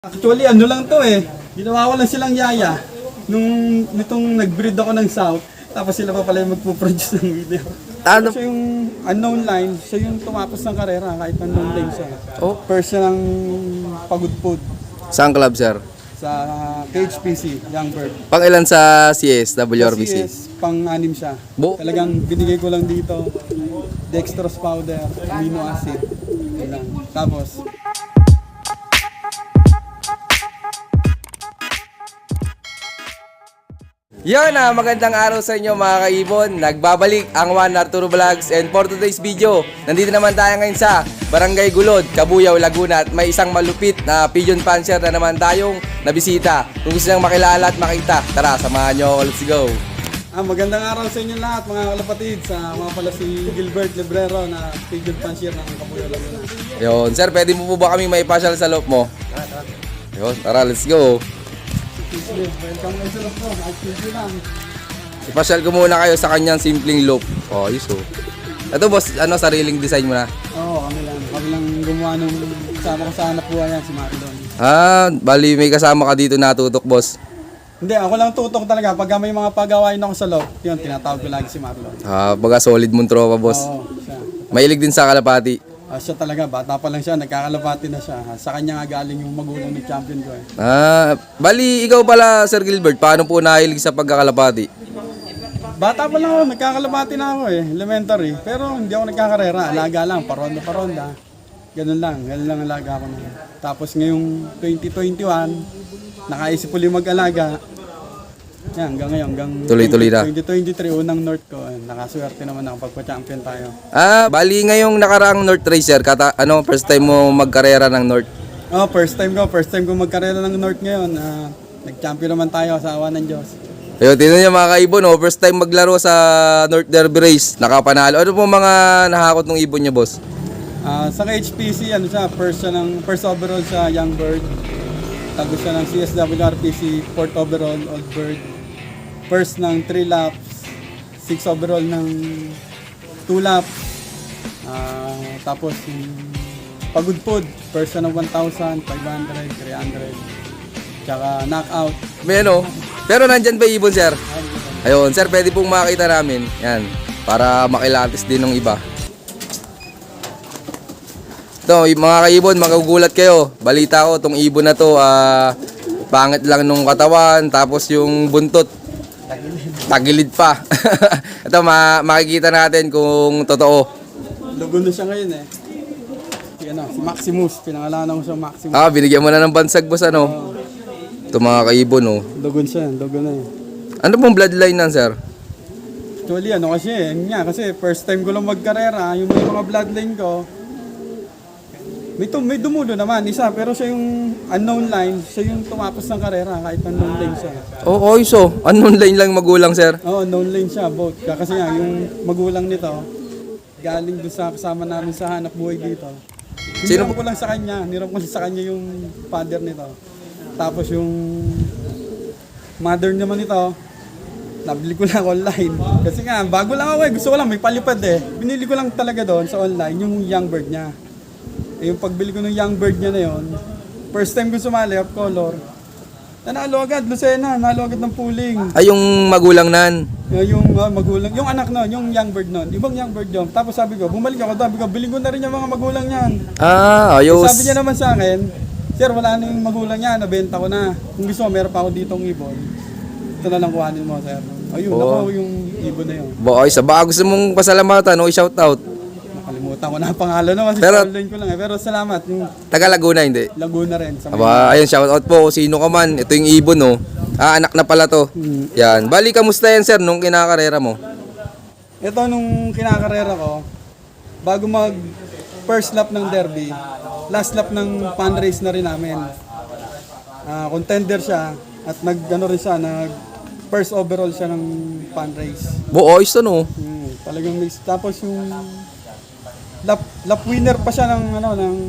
Actually, ano lang to eh. Ginawa ko lang silang yaya. Nitong nag-breed ako ng South, tapos sila pa pala yung magpo-produce ng video. Ano? Siya yung unknown line, siya yung tumapos ng karera kahit unknown line siya. Oh. First siya ng pagudpod Saan club, sir? sa KHPC, Young Bird. Pang ilan sa CS, WRBC? CS, pang-anim siya. Bu- Talagang binigay ko lang dito, dextrose powder, amino acid. Yun lang. Tapos, Yan na, magandang araw sa inyo mga kaibon. Nagbabalik ang Juan Arturo Vlogs, and for today's video, nandito naman tayo ngayon sa Barangay Gulod, Cabuyao, Laguna, at may isang malupit na pigeon fancier na naman tayong nabisita. Kung gusto niyang makilala at makita, tara, samahan niyo ako. Let's go! magandang araw sa inyo lahat mga kalapatid, sa mga pala si Gilbert Librero na pigeon fancier ng Cabuyao, Laguna. Yun, sir, pwede mo po ba kami may pasyal sa loob mo? Yun, tara, let's go! Welcome kayo sa loob, activity lang. Ipasyal ko muna kayo sa kanyang simpleng loop. Oh, ayos oh. Ito boss, sariling design mo na? Oo, kami lang gumawa nung kasama ko sa hanap buhay yan, si Marilon. Bali may kasama ka dito na tutok, boss. Hindi, ako lang tutok talaga. Pagka may mga pagawain ako sa loob, yun, tinatawag ko lagi si Marilon. Baga solid mong tropa, boss. Oo, siya. Mahilig din sa kalapati. Siya talaga, bata pa lang siya, nagkakalapati na siya. Sa kanya nga galing yung magulang ni champion ko eh. Bali ikaw pala, Sir Gilbert, paano po nahilig sa pagkakalapati? Bata pa lang ako, nagkakalapati na ako eh, elementary. Pero hindi ako nagkakarera, alaga lang, paronda-paronda. Ganun lang alaga ko na. Tapos ngayong 2021, nakaisip ulit mag-alaga. Yan, hanggang ngayon, hanggang Tuloy-tuloy na. 2023, unang North ko, nakaswerte naman ako pagpa-champion tayo. Bali ngayong nakaraang North Racer, first time mo magkarera ng North? Oh, first time ko magkarera ng North ngayon. Nag-champion naman tayo sa awa ng Diyos. Ayun, tingnan niyo mga kaibon, first time maglaro sa North Derby Race, nakapanalo. Ano po mga nahakot ng ibon niyo, boss? Sa HPC, first overall sa Young Bird. Tago siya ng CSWRPC, 4th overall, Old Bird. First ng 3 laps, 6 overall ng 2 laps. Tapos yung pagudpod, first siya ng 1,000, 500, 300. Tsaka knockout. Pero nandyan ba ibon, sir? Ayun, sir, pwede pong makita namin. Yan, para makilatis din ng iba. Ito, mga kaibon, magugulat kayo. Balita ko, itong ibon na to, pangit lang nung katawan, tapos yung buntot, tagilid pa. Ito, makikita natin kung totoo. Lugon na siya ngayon eh. Si Maximus, pinangalanan ko siya Maximus. Binigyan mo na ng bansag, boss, ano? Ito, mga kaibon, oh. Lugon na eh. Ano pong bloodline nan, sir? Actually, kasi first time ko lang magkarera, yung mga bloodline ko, may dumulo naman, isa, pero siya yung unknown line, siya yung tumapos ng karera, kahit unknown line siya. Unknown line lang magulang, sir? Oo, unknown line siya, both. Kasi nga, yung magulang nito, galing doon sa kasama namin sa hanap buhay dito. Hiniram ko lang sa kanya, yung father nito. Tapos yung mother naman nito, nabili ko lang online. Kasi nga, bago lang ako gusto ko lang, may palipad eh. Binili ko lang talaga doon sa online, yung young bird niya. Yung pagbili ko ng young bird niya na yon, first time ko sumali, off color. Nanalo agad, Lucena, nanalo agad ng pooling. Yung magulang nan? Yung magulang, yung anak nun, yung young bird nun, ibang young bird yun. Tapos sabi ko, bumalik ako, bilhin ko na rin yung mga magulang niyan. Ayos. Sabi niya naman sa akin, sir, wala na yung magulang niya, nabenta ko na. Kung gusto mo, meron pa ako ditong ibon. Ito na lang kuhanin mo, sir. Ayun, ako yung ibon na yun. Baka gusto mong pasalamatan o i-shoutout? Nakalimutan ko na ang pangalan naman, kasi online ko lang eh. Pero salamat, yung Taga Laguna, hindi? Laguna rin. Sa Ayun, shoutout po kung sino ka man. Ito yung ibon, no? Anak na pala to. Yan. Bali, kamusta yan, sir, nung kinakarera mo? Ito, nung kinakarera ko, bago mag first lap ng derby, last lap ng fan race na rin namin. Contender siya, at nag first overall siya ng fan race. Ayos to, no? Talagang mix. Tapos yung lap winner pa siya ng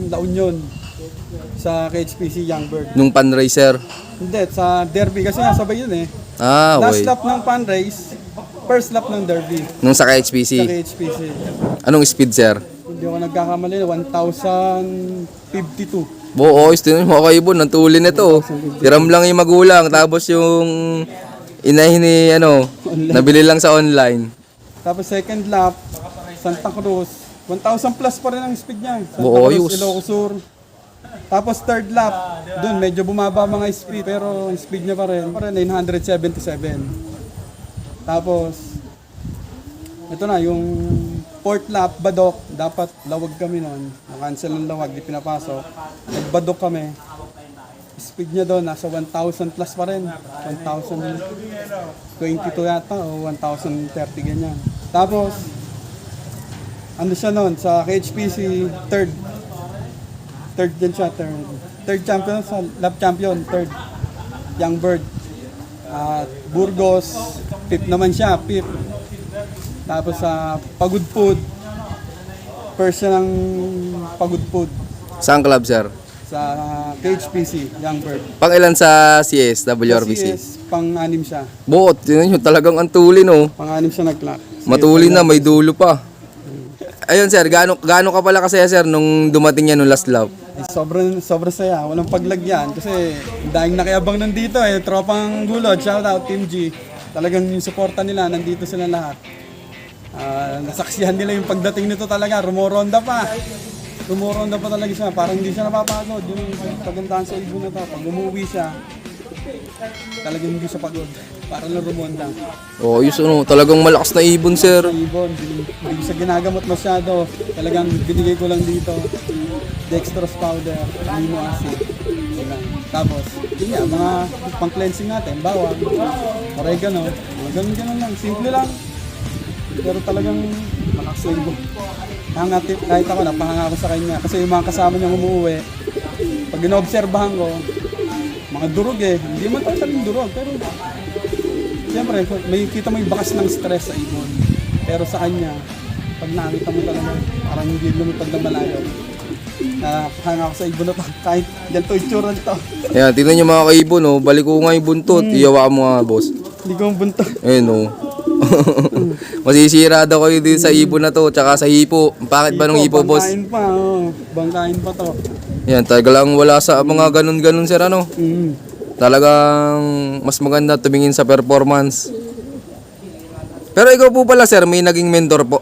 La Union sa KHPC Young Bird. Nung pan racer? Hindi, sa derby kasi nga sabay yun eh. Okay. Last lap ng fan race, first lap ng derby Nung sa sa KHPC? KHPC. Anong speed, sir? Hindi ako nagkakamali, 1,052. Buo, tinan mo mga kaibon, ang tuli nito. Tiram lang yung magulang, tapos yung inahin ni nabili lang sa online. Tapos second lap, Santa Cruz, 1,000 plus pa rin ang speed niya. Santa Oo, Cruz, ayos. Ilocos Sur. Tapos third lap, doon medyo bumaba mga speed, pero ang speed niya pa rin 977. Tapos, ito na, yung fourth lap, Badok, dapat lawag kami noon. Na-cancel ng lawag, di pinapasok. Nagbadok kami. Speed niya doon, nasa 1,000 plus pa rin. 1,022 yata o 1,030 ganyan. Tapos, ano siya noon, sa KHPC, third din siya, third champion, sa lap champion, third. Young Bird. At Burgos, fifth naman siya, fifth. Tapos sa Pagudpud, first siya ng Pagudpud Saan club, sir? sa KHPC, Young Bird. Pang ilan sa CS, WRBC? CS, pang-anim siya. Buot, tinan nyo, talagang ang tuli, no? Pang-anim siya nag-clock. Matuli na, may dulo pa. Ayun, sir, gaano ka pala kasaya, sir, nung dumating yan nung last lap? Sobrang saya, walang paglagyan kasi dahil nakiabang nandito tropang gulod, shout out Team G. Talagang yung suporta nila, nandito sila lahat. Nasaksihan nila yung pagdating nito talaga, rumoronda pa talaga siya, parang hindi siya napapagod. Yun yung pagandahan sa ibon na to, pag umuwi siya, talagang hindi siya pagod, parang lang rumonda. Oh, talagang malakas na ibon, sir. Ibon, hindi siya ginagamot masyado, talagang binigay ko lang dito, dextrose powder, amino acid. Tapos, yun nga, mga pang-cleansing natin, bawang, oregano, mga ganun lang, simple lang. Pero talagang makakasaybo. Kahit ako, napahanga ako sa kanya. Kasi yung mga kasama niyang umuwi, pag inoobserbahan ko, mga durog Hindi man talagang durog, pero siyempre, may kita mo yung bakas ng stress sa ibon. Pero sa kanya, pag nakita mo talaga, parang hindi lumipad ng malayo. Napahanga ako sa ibon na to, kahit ganito itsura nito. Ayan, tingnan nyo mga kaibon, oh. Balik ko nga yung buntot. Iyawa mo nga, boss. Hindi ko buntot. Ayun, oh. Masisira daw kayo din sa ibon na to, tsaka sa hipo. Bakit ba nung hipo, boss? Bangkain pa, bangkain pa to. Yan, talagang wala sa mga ganun-ganun, sir, ano? Talagang mas maganda tumingin sa performance. Pero ikaw po pala, sir, may naging mentor po.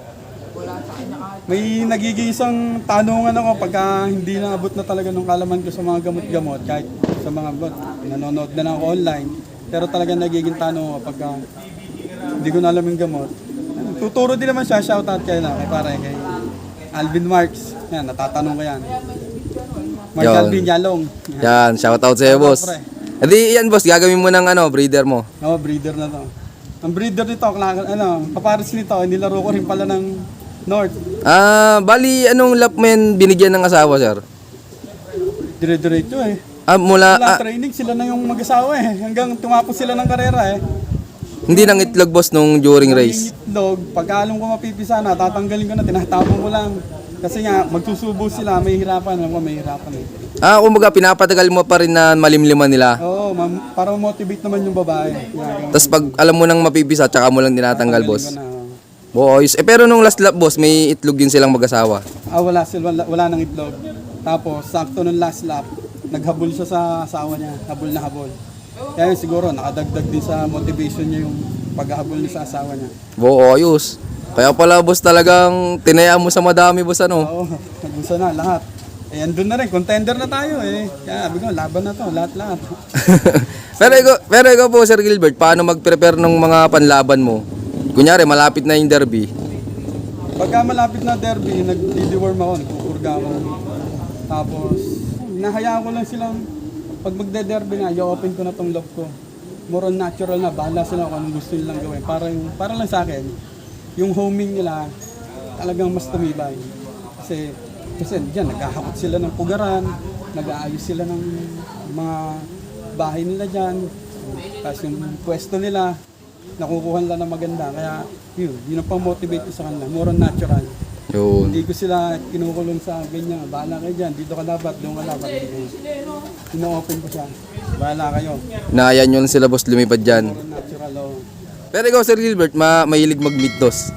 May nagiging isang tanungan ako pagka hindi naabot na talaga nung kalaman ko sa mga gamot-gamot, kahit sa mga nanonood na ako online. Pero talagang nagiging tanong ako pagka hindi ko na alam yung gamot. Tuturo din naman siya, shoutout kay Alvin Marks. Yan, natatanong ko yan. Mark Yun. Alvin Yalong. Yan, shoutout sa'yo, boss. Pre. Edi yan, boss, gagawin mo ng breeder mo. Breeder na to. Ang breeder nito, paparis nito, nilaro ko rin pala ng North. Bali, anong lap mo yan binigyan ng asawa, sir? Dire-diretso Mula, Wala training, sila na yung mag-asawa hanggang tumapos sila ng karera hindi nang itlog, boss, nung during race. Yung itlog, pag alam ko mapipisa na, tatanggalin ko na, tinatapon ko lang. Kasi nga, magsusubo sila, may hirapan. Alam ko, may hirapan Kumbaga, pinapatagal mo pa rin na malimliman nila. Oo, para motivate naman yung babae. Tapos pag alam mo nang mapipisa, tsaka mo lang tinatanggal, boss. Tanggalin ko na. Boys. Pero nung last lap, boss, may itlog din silang mag-asawa. Wala nang itlog. Tapos, sakto nung last lap, naghabol siya sa asawa niya. Habol na habol. Kaya yun, siguro, nakadagdag din sa motivation niya yung paghahabol niya sa asawa niya. Ayos. Kaya pala, boss, talagang tinaya mo sa madami, boss, ano? Oo, nagusa na lahat. Andun na rin, contender na tayo Kaya sabi ko, laban na to, lahat-lahat. pero ikaw po, Sir Gilbert, paano mag-prepare ng mga panlaban mo? Kunyari, malapit na yung derby. Pagka malapit na derby, nag-deworm ako, nagkukurga ako. Tapos, nahayaan ko lang silang, pag magde-derby na, i-open ko na tong love ko. More on natural na, bahala sila kung anong gusto nilang gawin. Para lang sa akin, yung homing nila, talagang mas tumibay. Kasi diyan, naghahakot sila ng pugaran, nag-aayos sila ng mga bahay nila dyan. Tapos yung pwesto nila, nakukuha nila ng maganda. Kaya yun ang pang-motivate ko sa kanila. More on natural. Yun. Hindi ko sila kinukulong sa ganyan. Bahala kayo dyan. Dito ka dapat, doon ka dapat. Ino-open ko siya. Bahala kayo. Naayan nyo lang sila, boss, lumipad dyan. More on natural. Pero ikaw, Sir Gilbert, mahilig mag-meat toss.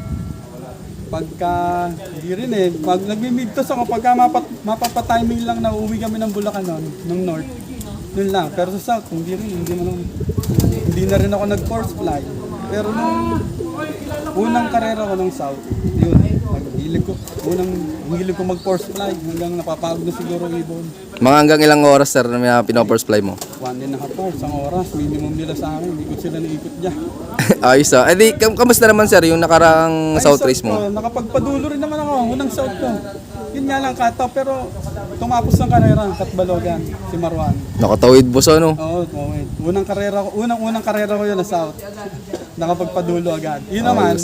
Pagka, hindi rin eh. Pag nagmi-midtos ako, pagka mapapatiming lang na uuwi kami ng Bulacan noon, nung north, yun lang. Pero sa south, hindi rin, hindi na rin ako nag-force fly. Pero nung unang karera ko ng south, yun, hilig ko mag-force fly hanggang napapagod na siguro ibon. Mga hanggang ilang oras sir na pino-force fly mo? 1.5 hours, isang oras, minimum nila sa akin. Ikot sila na ikot niya. Ayos ah. Eh di, kamusta naman sir yung nakarang south race mo? Nakapagpadulo rin naman ako, unang south ko. Yun nga lang kataw, pero tumapos ng karera, Katbalogan, si Marwan. Nakatawid boss ano? Oo, unang karera ko yun na south. Nakapagpadulo agad. Yun naman,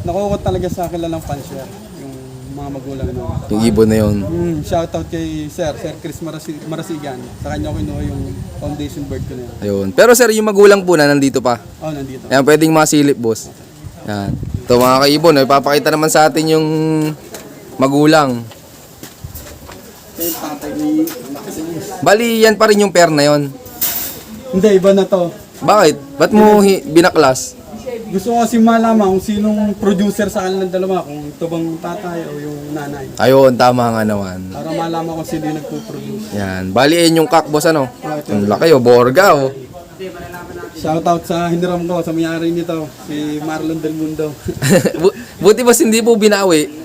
nakukot talaga sa kilalang fansher, yung mga magulang na. Yung ibon na yun. Shoutout kay Sir Chris Marasigan. Sa kanya ko kinuha yung foundation bird ko na yun. Ayun. Pero sir, yung magulang po na nandito pa. Oo, nandito. Ayan, pwedeng masilip boss. Yan. Ito mga kaibon, ipapakita naman sa atin yung magulang. Yung tatay ni Bali, yan pa rin yung pair na yon. Hindi, iba na to. Bakit? Ba't mo binaklas? Gusto ko kasi malaman kung sinong producer sa kanilang dalawa, kung ito bang tatay o yung nanay. Ayun, tama nga naman. Para malaman kung sino yung nagpo-produce. Yan. Bali, yun yung boss ano? Ito. Ang laki oh, Borga oh. Shoutout sa hiniram ko, sa may-ari nito, si Marlon Del Mundo. Buti boss hindi po binawi.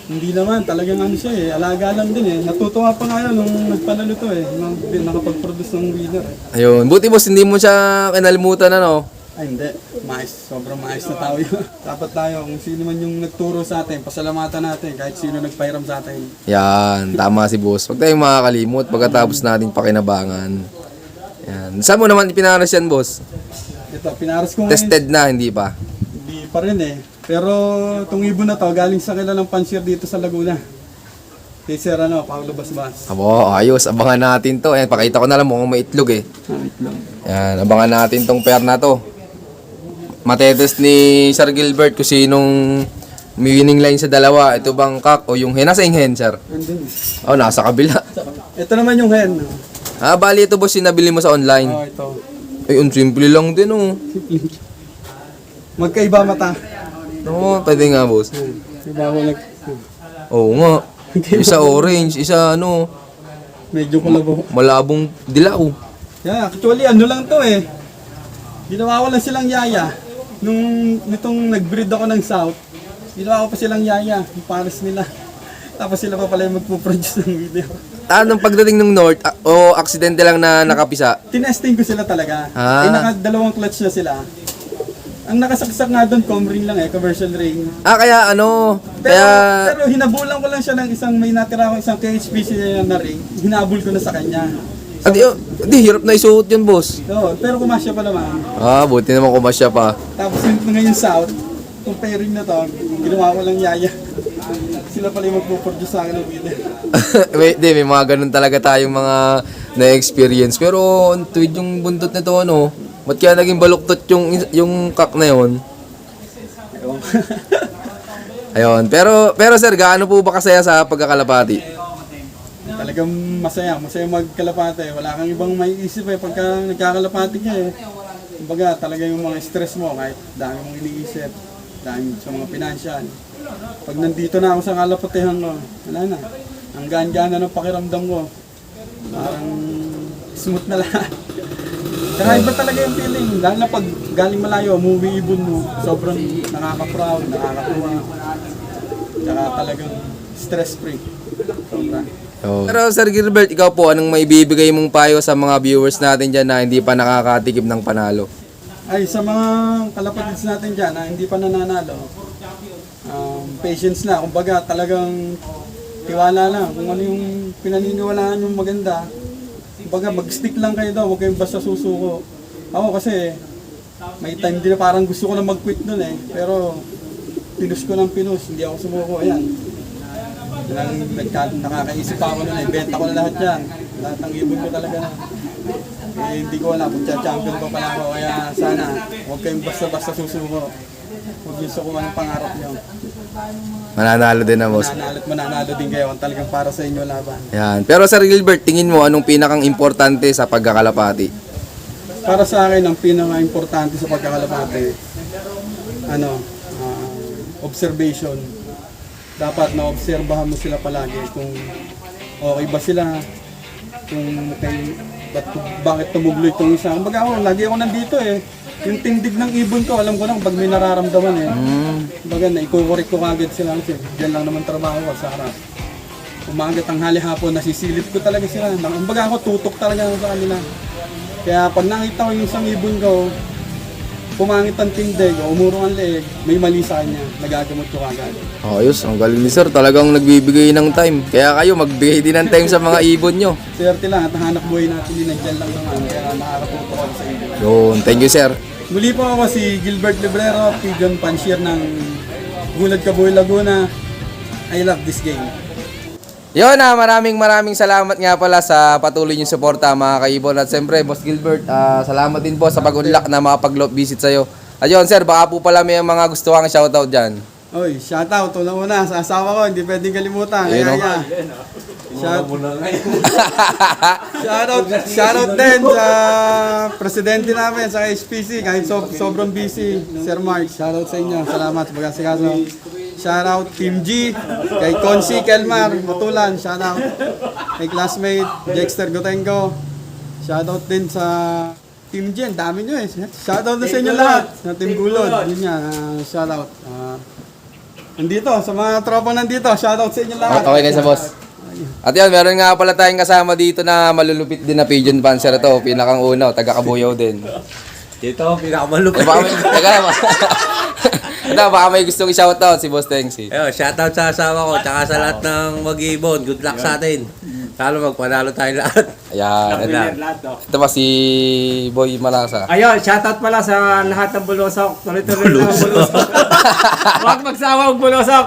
Hindi naman, talagang ano siya eh, alaga lang din eh. Natutuwa pa nga yun nung nagpanalo to eh, nung nakapag-produce ng winner eh. Ayun, buti boss hindi mo siya kinalimutan ano. Ay hindi, sobrang maayos na tao yun. Dapat tayo, kung sino man yung nagturo sa atin, pasalamatan natin kahit sino nagpahiram sa atin. Yan, tama si boss. Huwag tayong makakalimot pagkatapos natin pakinabangan. Yan. Saan mo naman ipinaras yan boss? Ito, pinaras ko ngayon. Tested na, hindi pa. Hindi pa rin eh. Pero itong ibon na to, galing sa kilalang pansir dito sa Laguna. Kay Sir Paulo Basbas. Abo, ayos. Abangan natin to. Ayan, pakita ko na lang mukhang may itlog eh. Itlog. Yan, abangan natin tong pair na to. Matetest ni Sir Gilbert kung sinong may winning line sa dalawa. Ito bang kak o yung hen? Nasa yung hen, sir? Andun. Oh, nasa kabila. Ito naman yung hen. Ah, bali ito boss, sinabili mo sa online. Oh, ito. Ay, simple lang din oh. Magkaiba mata. Oo, pwede nga boss. Diba ako Oo nga. Isa orange, isa ano, medyo kulabo. malabong dilaw. Yeah, actually ano lang to eh. Ginawa ko lang silang yaya. Nitong nag-breed ako ng South, ginawa ko pa silang yaya, yung pares nila. Tapos sila pa pala yung magpo-produce ng video. Anong pagdating ng North, o aksidente lang na nakapisa? Tinesting ko sila talaga. Ah. Naka-dalawang clutch na sila. Ang nakasaksak nga doon, comring lang commercial ring. Ah, kaya ano, Pero hinabulan ko lang siya ng may natira ko isang KHPC na ring. Hinabol ko na sa kanya. di hirap na isuot yun, boss. Oo, pero kumasya pa naman. Ah, buti naman kumasya pa. Tapos yung ngayon South, itong pairing na to, ginawa ko lang yaya. Sila pala yung magpo-produce sa akin ng video. may mga ganun talaga tayong mga na-experience. Pero, tuwid yung buntot nito, ano, ba't kaya naging baluktot yung kak na yun? Ayun. Pero sir, gaano po ba kasaya sa pagkakalapati? Talagang masaya magkalapate. Wala kang ibang maiisip pagka nagkakalapati ka eh. Kumbaga talaga yung mga stress mo kahit dami mong iniisip, dami sa mga financial. Pag nandito na ako sa kalapatihan ko, wala na. Ang gaan-gaan na ng pakiramdam ko. Parang smooth na lahat. Kaya iba talaga yung feeling. Lalo na pag galing malayo, umuwi ibon mo, sobrang nakaka-proud, nakakatuwa. Tsaka talagang stress-free. Sobrang. Oh. Pero Sir Gilbert, ikaw po, anong maibibigay mong payo sa mga viewers natin dyan na hindi pa nakakatikim ng panalo? Ay, sa mga kalapatids natin dyan na hindi pa nananalo, patience na. Kumbaga talagang tiwala lang. Kung ano yung pinaniniwalaan yung maganda, kumbaga mag-stick lang kayo daw, huwag kayong basta susuko. Ako kasi, may time din na parang gusto ko na mag-quit nun eh. Pero, pinus ko ng pinus, hindi ako sumuko. Ayan. Nakakaisip pa ako nun eh. Benta ko na lahat yan. Lahat ng ibon ko talaga. Eh, hindi ko alam kung champion ko pala ako. Kaya sana, huwag kayong basta-basta susuko. Huwag yung sukuhan ng pangarap nyo. Mananalo din na, boss. Mananalo din kayo. Ang talagang para sa inyo laban. Yan. Pero Sir Gilbert, tingin mo anong pinakang importante sa pagkakalapati? Para sa akin, ang pinaka-importante sa pagkakalapate, observation. Dapat na-obserbahan mo sila palagi kung okay ba sila, kung bakit tumuglo itong isa. Kumbaga ako, lagi ako nandito eh. Yung tindig ng ibon ko, alam ko lang pag may nararamdaman eh. Kumbaga na ikukorek ko kagad sila kasi diyan lang naman trabaho ko sa harap. Umagat ang hali-hapon, nasisilip ko talaga sila. Kumbaga ako, tutok talaga ako sa kanila. Kaya pag nakita ko yung isang ibon ko, pumangit ang tindig, umurong ang leeg, may mali sa kanya, nagagamot ko kagad. Ayos, ang galing ni sir. Talagang nagbibigay ng time. Kaya kayo, magbigay din ng time sa mga ibon nyo. Swerte lang at hanap buhay natin din nandiyan lang naman, kaya nakakatuto ako sa ibon. Yun, thank you sir. Muli po ako si Gilbert Librero, Pigeon Pansier ng Gulod Kabuy, Laguna. I love this game. Yun na, maraming salamat nga pala sa patuloy niyong suporta mga kaibon. At siyempre, Boss Gilbert, salamat din po sa pag-unlock na makapag-loop visit sa'yo. Ayun sir, baka po pala may mga gusto kang shoutout dyan. Oy, shoutout. Una sa asawa ko, hindi pwedeng kalimutan. Ayun, Kaya, shoutout din sa presidente namin sa HPC, kahit sobrang busy, Sir Mark. Shoutout sa inyo. Salamat sa pag-asikaso. Shoutout Team G, kay Consi Kelmar, Matulan, shoutout. Kay classmate Dexter Gotengo. Shoutout din sa Team G, ang dami nyo eh. Shoutout din sa inyo lahat. Sa Team Gulod, yun nga, shoutout. Nandito, sa mga tropa nandito, shoutout sa inyo lahat. Okay na sa boss. At yan, meron nga pala tayong kasama dito na malulupit din na pigeon panzer ito. Pinakang uno, taga Kabuyaw din. Ito, pinakamalupit. Baka may gustong i-shoutout si Boss Tengsi. Ayun, shoutout sa asawa ko, tsaka sa lahat ng mag-ibon. Good luck sa atin. Talo magpanalo tayo lahat. Ayan. Ito pa si Boy Malasa. Ayun, shoutout pala sa lahat ng bulusok. Tuloy-tuloy na ang bulusok. Huwag magsawa ang bulusok.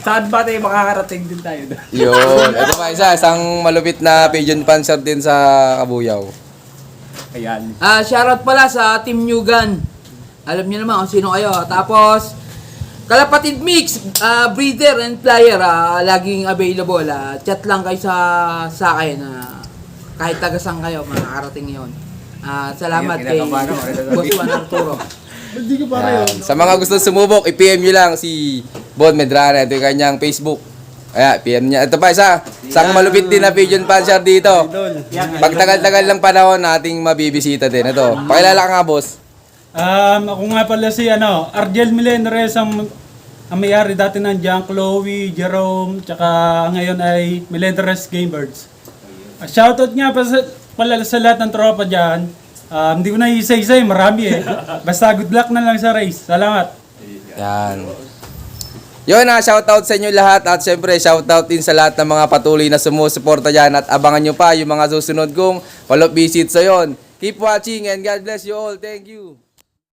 Saan ba tayo makakarating din tayo? Yun. Ito pa isang malupit na pigeon panzer din sa Kabuyaw. Ayan. Shoutout pala sa Team New Gun. Alam niyo naman kung sino kayo. Tapos, Kalapatid Mix, breeder and flyer, laging available. Chat lang kayo sa akin. Kahit tagasang kayo, makakarating yun. Salamat kay Boss Juan Arturo. Hindi ko para yun. Sa mga gusto sumubok, i-PM nyo lang si Bon Medrana. Ito yung kanyang Facebook. Ayan, PM niya. Ito pa isang malupit din na pigeon panzer dito. Pagtagal-tagal lang panahon, nating mabibisita din. Ito, pakilala ka nga, boss. Ako nga pala si Argel Milenres, ang may-ari dati ng John Chloe, Jerome, tsaka ngayon ay Milenres Game Birds. Shoutout nga pala sa lahat ng tropa dyan. Hindi ko na isa-isa marami eh. Basta good luck na lang sa race. Salamat. Yan. Yun shoutout sa inyo lahat at syempre shoutout din sa lahat ng mga patuloy na sumusuporta dyan at abangan nyo pa yung mga susunod kong follow-up visit sa yon. Keep watching and God bless you all. Thank you.